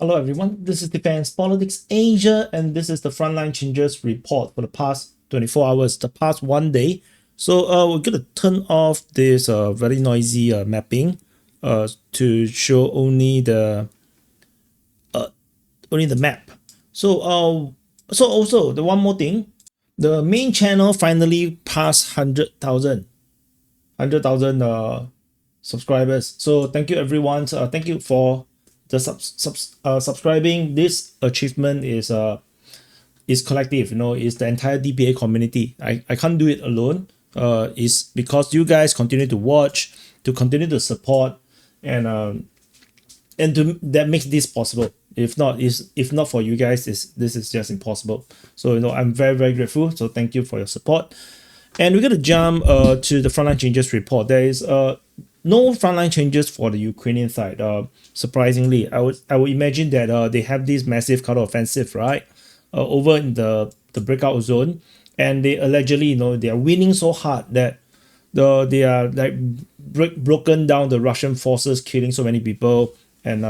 Hello everyone, this is Defense Politics Asia and this is the Frontline Changes report for the past 24 hours, the past one day. So we're going to turn off this very noisy mapping to show only the map. So also the one more thing, the main channel finally passed 100,000 subscribers. So thank you everyone. Thank you for the subscribing. This achievement is collective, it's the entire DPA community. I can't do it alone. It's because you guys continue to watch, to continue to support, and that makes this possible. If not for you guys, this is just impossible. So I'm very grateful. So thank you for your support. And we're gonna jump to the Frontline Changes report. There is no frontline changes for the Ukrainian side. Surprisingly, I would imagine that they have this massive counteroffensive, right, over in the breakout zone, and they allegedly, they are winning so hard that they are like broken down the Russian forces, killing so many people, and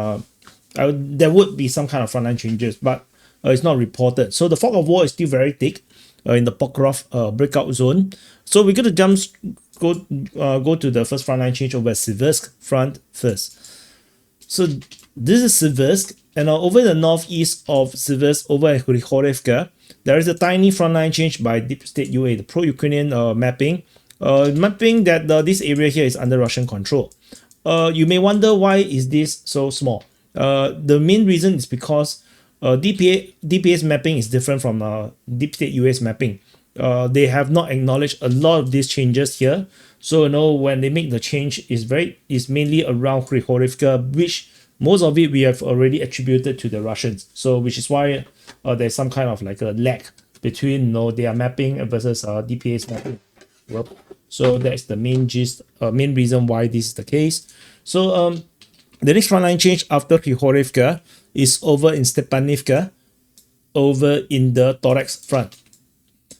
there would be some kind of frontline changes, but it's not reported. So the fog of war is still very thick in the Pokrovsk breakout zone. So we're going to go to the first frontline change over at Siversk front first. So this is Siversk, and over in the northeast of Siversk, over at Tarivka, there is a tiny frontline change by Deep State UA, the pro-Ukrainian mapping that this area here is under Russian control. You may wonder, why is this so small? The main reason is because DPA's mapping is different from Deep State UA's mapping. They have not acknowledged a lot of these changes here. So when they make the change, is mainly around Krychorivka, which most of it we have already attributed to the Russians. So which is why there's some kind of like a lag between their mapping versus DPA's mapping. Well, so that's the main reason why this is the case. So the next frontline change after Krychorivka is over in Stepanivka, over in the Toretsk front.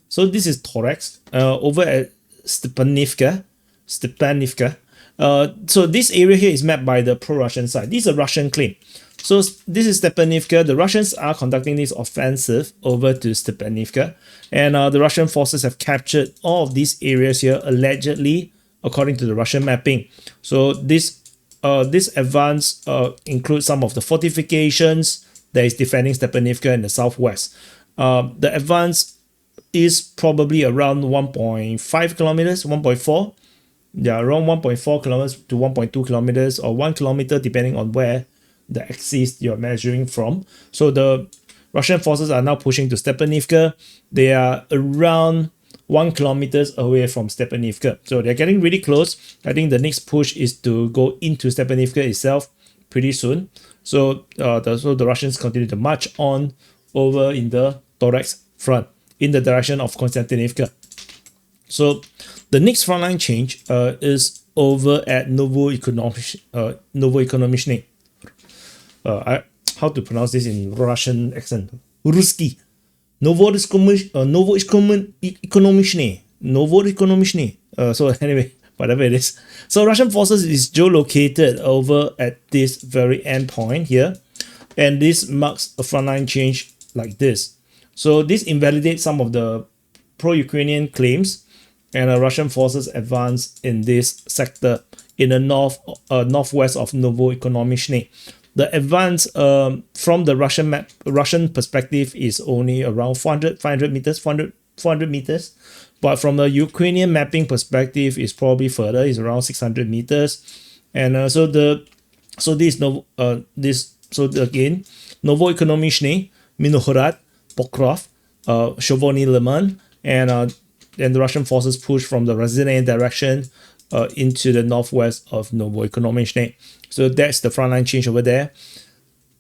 So this is Toretsk, over at Stepanivka. So this area here is mapped by the pro-Russian side. This is a Russian claim. So this is Stepanivka. The Russians are conducting this offensive over to Stepanivka, and the Russian forces have captured all of these areas here, allegedly, according to the Russian mapping. So this advance includes some of the fortifications that is defending Stepanivka in the southwest. The advance is probably around 1.5 kilometers, 1.4. Yeah, around 1.4 kilometers to 1.2 kilometers, or 1 kilometer, depending on where the axis you're measuring from. So the Russian forces are now pushing to Stepanivka. They are around 1 kilometers away from Stepanivka. So they're getting really close. I think the next push is to go into Stepanivka itself pretty soon. So the Russians continue to march on over in the Toretsk front in the direction of Konstantinivka. So the next frontline change is over at Novoekonomichny. How to pronounce this in Russian accent? Ruski. Novoekonomichny. So anyway, whatever it is. So Russian forces is geolocated over at this very end point here. And this marks a frontline change like this. So this invalidates some of the pro-Ukrainian claims, and Russian forces advance in this sector in the northwest of Novoekonomichny. The advance from the Russian perspective is only around 400 meters, but from the Ukrainian mapping perspective is probably further, is around 600 meters. And again, Novoekonomichny, Minohorad, Pokrovsk, Shovony Liman, and the Russian forces push from the Razine direction into the northwest of Novoekonomichny. So that's the frontline change over there.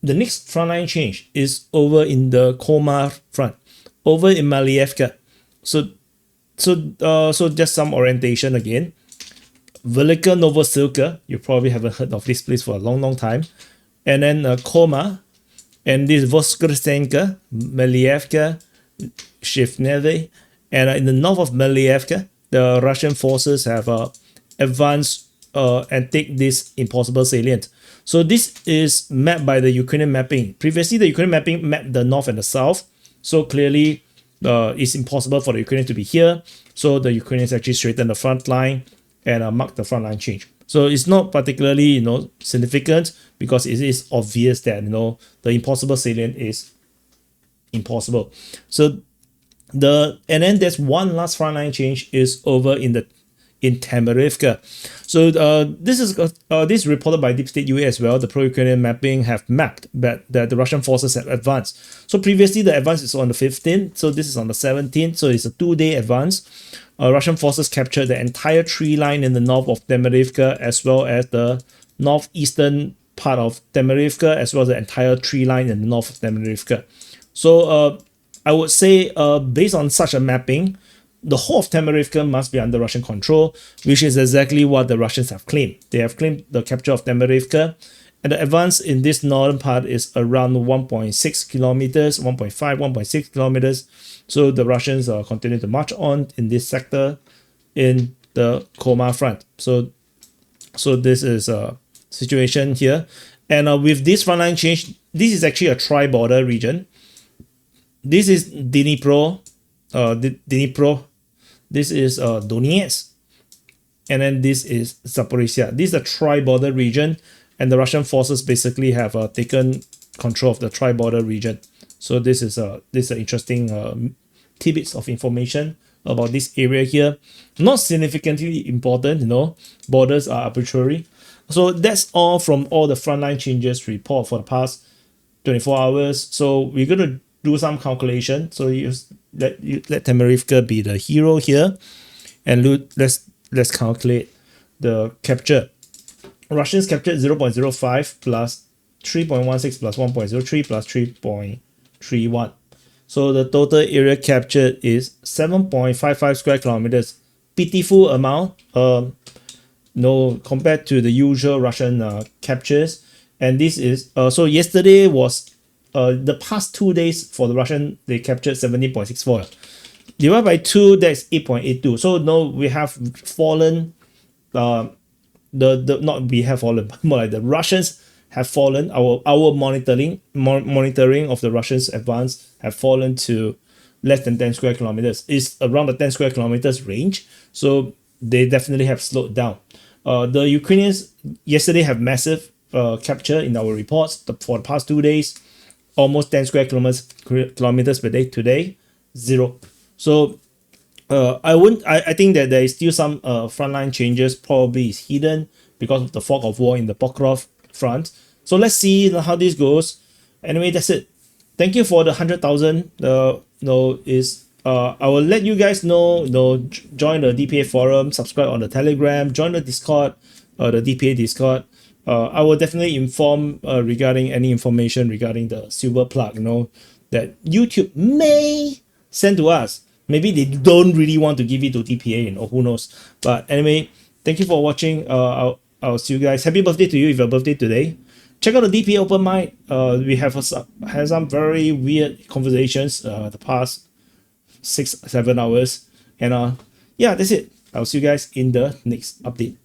The next frontline change is over in the Komar front, over in Malievka. So just some orientation again. Velika Novosilka, you probably haven't heard of this place for a long time. And then Komar, and this Voskresenka, Malievka, Shifneve, and in the north of Malievka, the Russian forces have advanced and take this impossible salient. So this is mapped by the Ukrainian mapping. Previously, the Ukrainian mapping mapped the north and the south. So clearly, it's impossible for the Ukrainians to be here. So the Ukrainians actually straighten the front line and mark the frontline change. So it's not particularly, significant because it is obvious that, the impossible salient is impossible. So and then there's one last frontline change is over in Tarivka. So this is reported by Deep State UA as well. The pro-Ukrainian mapping have mapped that the Russian forces have advanced. So previously the advance is on the 15th. So this is on the 17th. So it's a 2-day advance. Russian forces captured the entire tree line in the north of Tarivka, as well as the northeastern part of Tarivka, as well as the entire tree line in the north of Tarivka. So I would say based on such a mapping, the whole of Tarivka must be under Russian control, which is exactly what the Russians have claimed. They have claimed the capture of Tarivka, and the advance in this northern part is around 1.6 kilometers, 1.5, 1.6 kilometers. So the Russians continue to march on in this sector in the Komar front. So this is a situation here. And with this frontline change, this is actually a tri-border region. This is Dnipro, this is Donetsk, and then this is Zaporizhia. This is a tri-border region, and the Russian forces basically have taken control of the tri-border region. So this is an interesting tidbits of information about this area here. Not significantly important, borders are arbitrary. So that's all from all the frontline changes report for the past 24 hours. So we're going to do some calculation. So let Tarivka be the hero here, and let's calculate the capture. Russians captured 0.05 plus 3.16 plus 1.03 plus 3.31. So the total area captured is 7.55 square kilometers. Pitiful amount, compared to the usual Russian captures. And this is so yesterday was the past 2 days for the Russian, they captured 17.64. Divided by 2, that's 8.82. So no, we have fallen. Not we have fallen, but more like the Russians have fallen. Our monitoring of the Russians' advance have fallen to less than 10 square kilometers. It's around the 10 square kilometers range. So they definitely have slowed down. The Ukrainians yesterday have massive capture in our reports for the past 2 days. Almost 10 square kilometers per day. Today, 0. So I think that there is still some frontline changes, probably is hidden because of the fog of war in the Pokrovsk front. So let's see how this goes. Anyway, that's it. Thank you for the 100,000. I will let you guys know. Join the DPA forum, subscribe on the Telegram, join the Discord, the DPA Discord. I will definitely inform regarding any information regarding the silver plug, that YouTube may send to us. Maybe they don't really want to give it to DPA, who knows. But anyway, thank you for watching. I'll see you guys. Happy birthday to you if your birthday today. Check out the DPA Open Mic. We have had some very weird conversations the past 6-7 hours. And yeah, that's it. I'll see you guys in the next update.